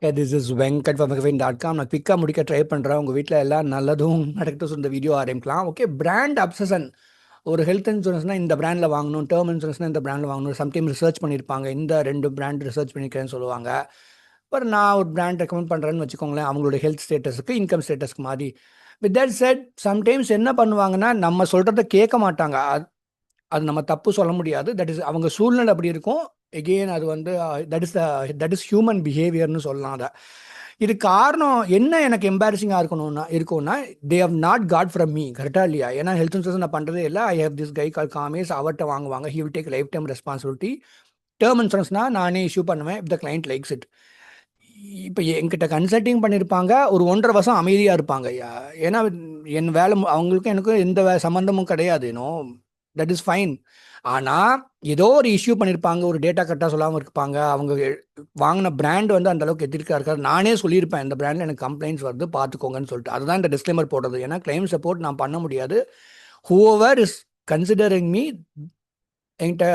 This is Venkat from வெங்கட்.com. நான் குவிக்காக முடிக்க ட்ரை பண்ணுறேன். உங்கள் வீட்டில் எல்லாம் நல்லதும் நடக்கட்டும். இந்த வீடியோ ஆரம்பிக்கலாம். Okay, brand obsession. ஒரு ஹெல்த் இன்சூரன்ஸ்னால் இந்த பிராண்டில் வாங்கணும், டேர்ம் இன்சூரன்ஸ்னால் இந்த பிராண்டில் வாங்கணும். சம்டைம் ரிசர்ச் பண்ணியிருப்பாங்க, இந்த 2 பிராண்ட் ரிசர்ச் பண்ணியிருக்கேன்னு சொல்லுவாங்க. அப்புறம் நான் ஒரு பிராண்ட் ரெக்கமெண்ட் பண்ணுறேன்னு வச்சுக்கோங்களேன், அவங்களோட ஹெல்த் ஸ்டேட்டஸுக்கு, இன்கம் ஸ்டேட்டஸ்க்கு மாதிரி. வித் தட் செட், சம்டைம்ஸ் என்ன பண்ணுவாங்கன்னா, நம்ம சொல்கிறத கேட்க மாட்டாங்க. அது நம்ம தப்பு சொல்ல முடியாது. தட் இஸ் அவங்க சூழ்நிலை அப்படி இருக்கும். எகெயின் அது வந்து தட் இஸ் ஹியூமன் பிஹேவியர்னு சொல்லலாம். அதை இது காரணம் என்ன எனக்கு எம்பாரசிங்காக இருக்கும்னா they have not got from me. கரெக்டாக இல்லையா? ஏன்னா ஹெல்த் இன்சூரன்ஸ் நான் பண்ணுறதே இல்லை. ஐ ஹேவ் திஸ் கை கால் காமேஸ். அவர்கிட்ட வாங்குவாங்க. He will take lifetime responsibility. Term இன்சூரன்ஸ்னா நானே இஷ்யூ பண்ணுவேன் இப் த கிளைண்ட் லைக்ஸ் இட். இப்போ என்கிட்ட கன்சல்டிங் பண்ணியிருப்பாங்க, ஒரு 1.5 வருஷம் அமைதியாக இருப்பாங்க. ஏன்னா என் வேலை அவங்களுக்கும் எனக்கும் எந்த சம்மந்தமும் கிடையாது. That is fine. ஆனால் ஏதோ ஒரு இஷ்யூ பண்ணியிருப்பாங்க, ஒரு டேட்டா கரெக்டாக சொல்லாமல் இருப்பாங்க. அவங்க வாங்கின பிராண்ட் வந்து அந்த அளவுக்கு எதிர்க்கா இருக்காது. நானே சொல்லியிருப்பேன், இந்த பிராண்டில் எனக்கு கம்ப்ளைண்ட்ஸ் வருது பார்த்துக்கோங்கன்னு சொல்லிட்டு. அதுதான் இந்த டிஸ்க்ளைமர் போடுறது. ஏன்னா கிளைம் சப்போர்ட் நான் பண்ண முடியாது. ஹூவர் இஸ் கன்சிடரிங் மீ, என்கிட்ட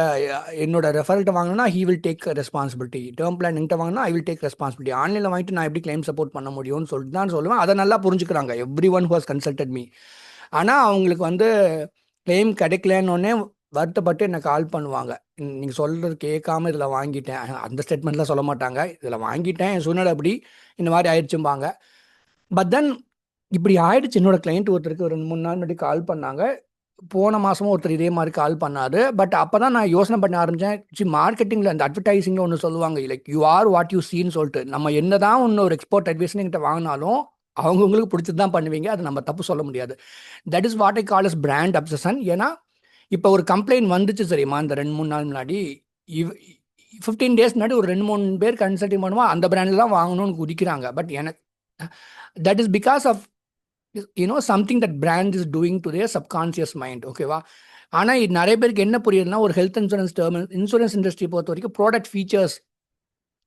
என்னோட ரெஃபரல்கிட்ட வாங்கினா he will take responsibility. Term plan என்கிட்ட வாங்கினா ஐ வில் டேக் ரெஸ்பான்சிபிலிட்டி. ஆன்லைனில் வாங்கிட்டு நான் எப்படி கிளைம் சப்போர்ட் பண்ண முடியும்னு சொல்லிட்டு தான் சொல்லுவேன். அதை நல்லா புரிஞ்சுக்கிறாங்க every one who has consulted me. ஆனால் அவங்களுக்கு வந்து கிளைம் கிடைக்கலன்னொடனே வருத்தப்பட்டு என்னை கால் பண்ணுவாங்க. நீங்கள் சொல்கிறது கேட்காம இதில் வாங்கிட்டேன், அந்த ஸ்டேட்மெண்ட்லாம் சொல்ல மாட்டாங்க. இதில் வாங்கிட்டேன், என் சூழ்நிலை அப்படி இந்த மாதிரி ஆயிடுச்சும்பாங்க. பட் தென் இப்படி ஆயிடுச்சு. என்னோட கிளைண்ட் ஒருத்தருக்கு 2-3 நாள் முன்னாடி கால் பண்ணாங்க. போன மாதமும் ஒருத்தர் இதே மாதிரி கால் பண்ணார். பட் அப்போ தான் நான் யோசனை பண்ண ஆரம்பித்தேன். மார்க்கெட்டிங்கில் அந்த அட்வர்டைஸிங்கில் ஒன்று சொல்லுவாங்க, like you are what you சீன்னு சொல்லிட்டு. நம்ம என்ன தான் ஒன்று ஒரு எக்ஸ்போர்ட் அட்வைஸ் என்கிட்ட வாங்கினாலும் அவங்கவுங்களுக்கு பிடிச்சது தான் பண்ணுவீங்க. அது நம்ம தப்பு சொல்ல முடியாது. That is what I call as brand obsession. ஏன்னா இப்போ ஒரு கம்ப்ளைண்ட் வந்துச்சு சரிம்மா, இந்த 2-3 நாள் முன்னாடி. 15 டேஸ் முன்னாடி ஒரு 2-3 பேர் கன்சல்டிங் பண்ணுவோம், அந்த பிராண்டில் தான் வாங்கணும்னு குதிக்கிறாங்க. பட் எனக்கு that is because of something that brand is doing to their subconscious mind. ஓகேவா? ஆனால் இது நிறைய பேருக்கு என்ன புரியுதுன்னா, ஒரு health insurance term insurance industry பொறுத்த வரைக்கும் ப்ராடக்ட் ஃபீச்சர்ஸ்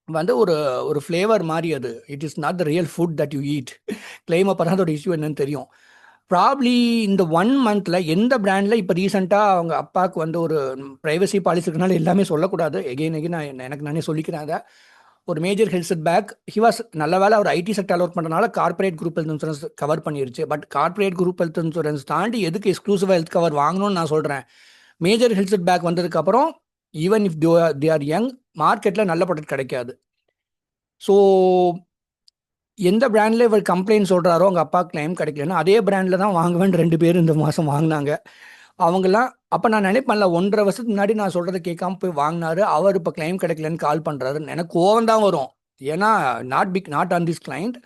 வந்து ஒரு ஒரு ஃப்ளேவர் மாதிரி. அது it is not the real food that you eat. Claim அப்போ தான் அதோட இஷ்யூ என்னன்னு தெரியும். ப்ராப்ளி இந்த 1 மந்தில் எந்த பிராண்டில் இப்போ ரீசெண்டாக அவங்க அப்பாவுக்கு வந்து ஒரு ப்ரைவசி பாலிசி இருக்கனால எல்லாமே சொல்லக்கூடாது. எகெயின் நான் எனக்கு நானே சொல்லிக்கிறேன். அதை ஒரு major health setback he was, நல்ல வேலை அவர் ஐடி செக்டர் அலோட் பண்ணுறதுனால corporate group health insurance cover பண்ணிருச்சு. But corporate group health insurance தாண்டி எதுக்கு எக்ஸ்க்ளூசிவாக ஹெல்த் கவர் வாங்கணும்னு நான் சொல்கிறேன். மேஜர் ஹெல்த் செட் பேக் வந்ததுக்கப்புறம் even if they are young, மார்க்கெட்டில் நல்ல ப்ராடக்ட் கிடைக்காது. ஸோ எந்த பிராண்டில் இவர் கம்ப்ளைண்ட் சொல்கிறாரோ அவங்க அப்பா கிளைம் கிடைக்கலன்னா அதே பிராண்டில் தான் வாங்குவேன். 2 பேர் இந்த மாதம் வாங்கினாங்க. அவங்கெல்லாம் அப்போ நான் நினைப்பேன்ல, 1.5 வருஷத்துக்கு முன்னாடி நான் சொல்கிறத கேட்காம போய் வாங்கினாரு, அவர் இப்போ கிளைம் கிடைக்கலன்னு கால் பண்ணுறாரு. எனக்கு கோவம் தான் வரும். ஏன்னா நாட் ஆன் திஸ் கிளைண்ட்.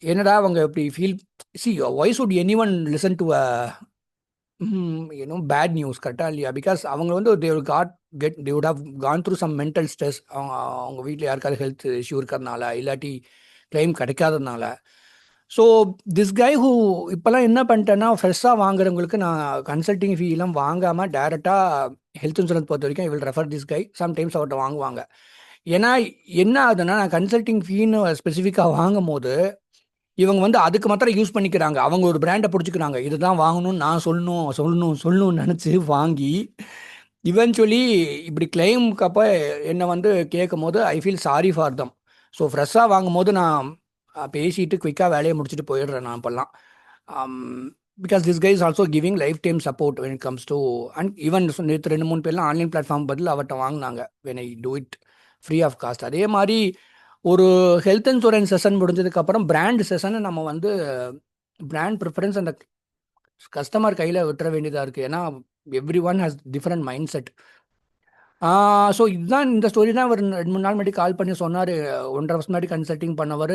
என்னடா அவங்க இப்படி feel. See why should anyone listen to bad news? கரெக்டாக இல்லையா? பிகாஸ் அவங்க வந்து they would have gone through some mental stress. அவங்க வீட்டில் யாருக்காவது ஹெல்த் இஷ்யூ இருக்கிறதுனால, இல்லாட்டி கிளைம் கிடைக்காததுனால. ஸோ திஸ் கை ஹூ இப்போல்லாம் என்ன பண்ணிட்டேன்னா, ஃப்ரெஷ்ஷாக வாங்குறவங்களுக்கு நான் கன்சல்டிங் ஃபீலாம் வாங்காமல் டேரெக்டாக ஹெல்த் இன்சூரன்ஸ் பொறுத்த வரைக்கும் I will refer this guy. Sometimes அவர்கிட்ட வாங்குவாங்க. ஏன்னா என்ன ஆகுதுன்னா, நான் கன்சல்டிங் ஃபீன்னு ஸ்பெசிஃபிக்காக வாங்கும் போது இவங்க வந்து அதுக்கு மாத்திரம் யூஸ் பண்ணிக்கிறாங்க. அவங்க ஒரு பிராண்டை பிடிச்சிக்கிறாங்க, இதுதான் வாங்கணும்னு நான் சொல்லணும்னு நினச்சி வாங்கி இவென்ச்சுவலி இப்படி கிளைமுக்கு அப்போ என்னை வந்து கேட்கும் போது I feel sorry for them. So ஃப்ரெஷ்ஷாக வாங்கும் போது நான் பேசிட்டு குயிக்காக வேலையை முடிச்சுட்டு போயிடுறேன் நான் இப்போல்லாம். Because this guy is also giving life time support when it comes to. And even நேற்று 2-3 பேர்லாம் ஆன்லைன் பிளாட்ஃபார்ம் பதில் அவர்கிட்ட வாங்கினாங்க when I do it free of cost. அதே மாதிரி ஒரு ஹெல்த் இன்சூரன்ஸ் செஷன் முடிஞ்சதுக்கப்புறம் பிராண்ட் செஷனை நம்ம வந்து பிராண்ட் ப்ரிஃபரன்ஸ் அந்த கஸ்டமர் கையில் விட்டுற வேண்டியதாக இருக்குது. ஏன்னா every one has different mind set. So இதுதான் இந்த ஸ்டோரி தான் அவர் 2-3 நாள் முன்னாடி கால் பண்ணி சொன்னார். 1.5 வருஷம் முன்னாடி கன்சல்டிங் பண்ணவர்,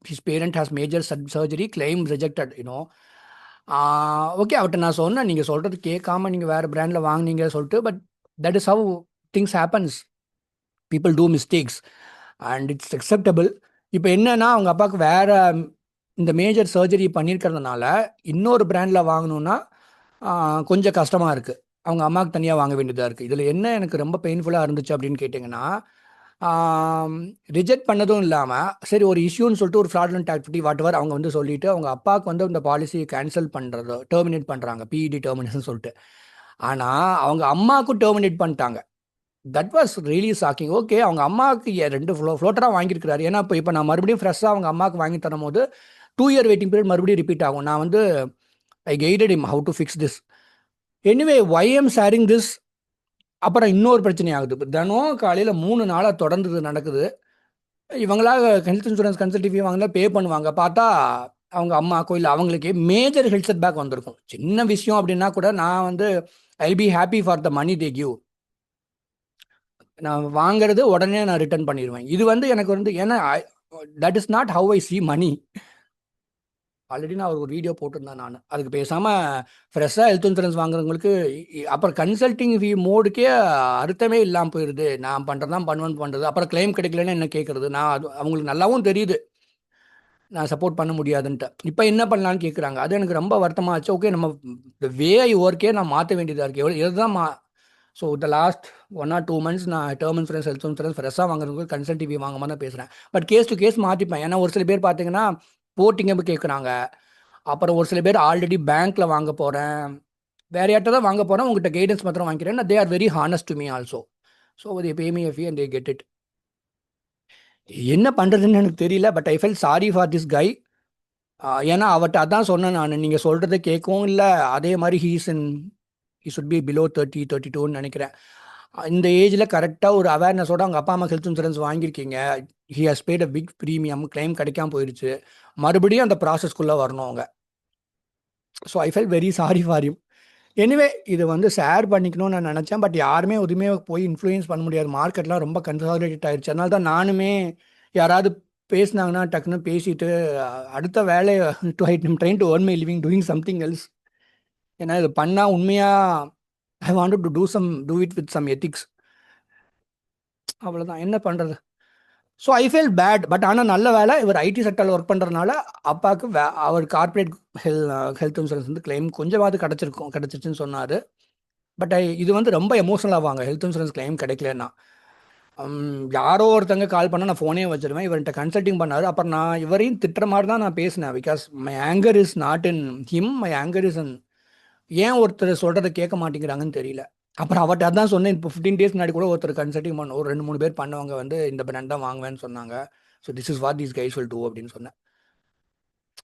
his parent has major surgery, claim rejected. Okay, அவர்கிட்ட நான் சொன்னேன், நீங்கள் சொல்கிறது கேட்காம நீங்கள் வேறு பிராண்டில் வாங்கினீங்க சொல்லிட்டு. But that is how things happens. People do mistakes and it's acceptable. இப்போ என்னன்னா, அவங்க அப்பாவுக்கு வேறு இந்த மேஜர் சர்ஜரி பண்ணியிருக்கிறதுனால இன்னொரு பிராண்டில் வாங்கணுன்னா கொஞ்சம் கஷ்டமாக இருக்குது. அவங்க அம்மாவுக்கு தனியாக வாங்க வேண்டியதாக இருக்குது. இதில் என்ன எனக்கு ரொம்ப பெயின்ஃபுல்லாக இருந்துச்சு அப்படின்னு கேட்டிங்கன்னா, ரிஜெக்ட் பண்ணதும் இல்லாமல் சரி ஒரு இஷ்யூன்னு சொல்லிட்டு ஒரு ஃப்ராட்லண்ட் ஆக்டிவிட்டி வாட்எவர் அவங்க வந்து சொல்லிவிட்டு அவங்க அப்பாவுக்கு வந்து இந்த பாலிசியை கேன்சல் பண்ணுறதோ டெர்மினேட் பண்ணுறாங்க, பிஇடி டெர்மினேஷன் சொல்லிட்டு. ஆனால் அவங்க அம்மாவுக்கும் டெர்மினேட் பண்ணிட்டாங்க. That was really shocking. Okay, அவங்க அம்மாவுக்கு 2 ஃப்ளோட்டராக வாங்கியிருக்கிறாரு. ஏன்னா இப்போ நான் மறுபடியும் ஃப்ரெஷ்ஷாக அவங்க அம்மாவுக்கு வாங்கி தரும்போது 2 இயர் வெயிட்டிங் பீரியட் மறுபடியும் ரிப்பீட் ஆகும். நான் வந்து I guided him how to fix this. Anyway why am sharing this. அப்புறம் இன்னொரு பிரச்சனை ஆகுது. தினம் காலையில் 3 நாளாக தொடர்ந்து இது நடக்குது. இவங்களா ஹெல்த் இன்சூரன்ஸ் கன்சல்டிவ் வாங்கினா பே பண்ணுவாங்க. பார்த்தா அவங்க அம்மாக்கோ இல்லை அவங்களுக்கே மேஜர் ஹெல்த் செட் பேக் வந்திருக்கும். சின்ன விஷயம் அப்படின்னா கூட நான் வந்து I be happy for the money they give. நான் வாங்குறது உடனே நான் ரிட்டர்ன் பண்ணிடுவேன். இது வந்து எனக்கு வந்து ஏன்னா that is not how I see money. Already நான் ஒரு வீடியோ போட்டிருந்தேன். நான் அதுக்கு பேசாமல் ஃப்ரெஷ்ஷாக ஹெல்த் இன்சூரன்ஸ் வாங்குறவங்களுக்கு அப்புறம் கன்சல்டிங் ஃபீ மோடுக்கே அர்த்தமே இல்லாமல் போயிடுது. நான் பண்ணுறது தான் பண்ணுறது, அப்புறம் கிளைம் கிடைக்கலன்னு என்ன கேட்குறது. நான் அது அவங்களுக்கு நல்லாவும் தெரியுது நான் சப்போர்ட் பண்ண முடியாதுன்ட்டு. இப்போ என்ன பண்ணலான்னு கேட்குறாங்க. அது எனக்கு ரொம்ப வருத்தமாச்சு. ஓகே, நம்ம வே ஐ ஒர்க்கே நான் மாற்ற வேண்டியதாக இருக்குது. இதுதான் so the last 1 or 2 months நான் டேர்ம் இன்சூரன்ஸ் ஹெல்த் இன்சூரன்ஸ் ஃப்ரெஷ்ஷாக வாங்குறதுக்கு கன்சல்டிவ் வாங்காமல் தான் பேசுகிறேன். பட் கேஸ் டு கேஸ் மாற்றிப்பேன். ஏன்னா ஒரு சில பேர் பார்த்தீங்கன்னா போட்டிங்க கேட்குறாங்க. அப்புறம் ஒரு சில பேர் ஆல்ரெடி பேங்க்கில் வாங்க போகிறேன், வேற யார்கிட்ட தான் வாங்க போகிறேன், உங்கள்கிட்ட கைடன்ஸ் மாத்திரம் வாங்கிக்கிறேன். They are very honest to me also. So they pay me a fee and they get it. என்ன பண்ணுறதுன்னு எனக்கு தெரியல. But I felt sorry for this guy. ஏன்னா அவர்கிட்ட அதான் சொன்னேன் நான், நீங்கள் சொல்கிறத கேட்கவும் இல்லை. அதே மாதிரி ஹீ சுட் பி பிலோ 30-32ன்னு நினைக்கிறேன். இந்த ஏஜில் கரெக்டாக ஒரு அவேர்னஸோட அவங்க அப்பா அம்மா ஹெல்த் இன்சூரன்ஸ் வாங்கியிருக்கீங்க. He has paid a big premium. Claim கிடைக்காம போயிடுச்சு. மறுபடியும் அந்த ப்ராசஸ்க்குள்ளே வரணும் அவங்க. So I felt very sorry for you. Anyway இது வந்து ஷேர் பண்ணிக்கணும்னு நான் நினச்சேன். பட் யாருமே எதுவுமே போய் இன்ஃப்ளூயன்ஸ் பண்ண முடியாது. மார்க்கெட்லாம் ரொம்ப கன்சாலிடேட் ஆயிடுச்சு. அதனால தான் நானுமே யாராவது பேசினாங்கன்னா டக்குன்னு பேசிட்டு அடுத்த வேலையை to I train to earn my living doing something else. ஏன்னா இது பண்ணால் உண்மையாக I want to do it with some ethics. அவ்வளோதான், என்ன பண்ணுறது. So I feel bad. But ஆனால் நல்ல வேலை இவர் ஐடி செக்டரில் ஒர்க் பண்ணுறதுனால அப்பாவுக்கு அவர் கார்பரேட் ஹெல்த் இன்சூரன்ஸ் வந்து கிளைம் கொஞ்சமாவது கிடச்சிருச்சுன்னு சொன்னார். பட் இது வந்து ரொம்ப எமோஷனல் ஆவாங்க ஹெல்த் இன்சூரன்ஸ் கிளைம் கிடைக்கலன்னா. யாரோ ஒருத்தங்க கால் பண்ணால் நான் ஃபோனே வச்சுருவேன். இவர்கிட்ட கன்சல்ட்டிங் பண்ணார். அப்புறம் நான் இவரையும் திட்டுற மாதிரி தான் நான் பேசினேன். Because my anger is not in him, my anger is in ஏன் ஒருத்தர் சொல்கிறத கேட்க மாட்டேங்கிறாங்கன்னு தெரியல. அப்புறம் அவர்கிட்ட அதான் சொன்னேன். இப்போ 15 days முன்னாடி கூட ஒருத்தர் கன்சல்ட்டிங் பண்ண ஒரு 2-3 பேர் பண்ணவங்க வந்து இந்த பிராண்ட் தான் வாங்குவேன்னு சொன்னாங்க. So this is what these guys will do அப்படின்னு சொன்னேன்.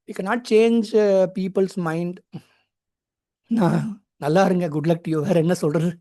You can not change peoples mind. நான் நல்லா இருங்க, குட் லக் டு யூ. வேறு என்ன சொல்கிறது.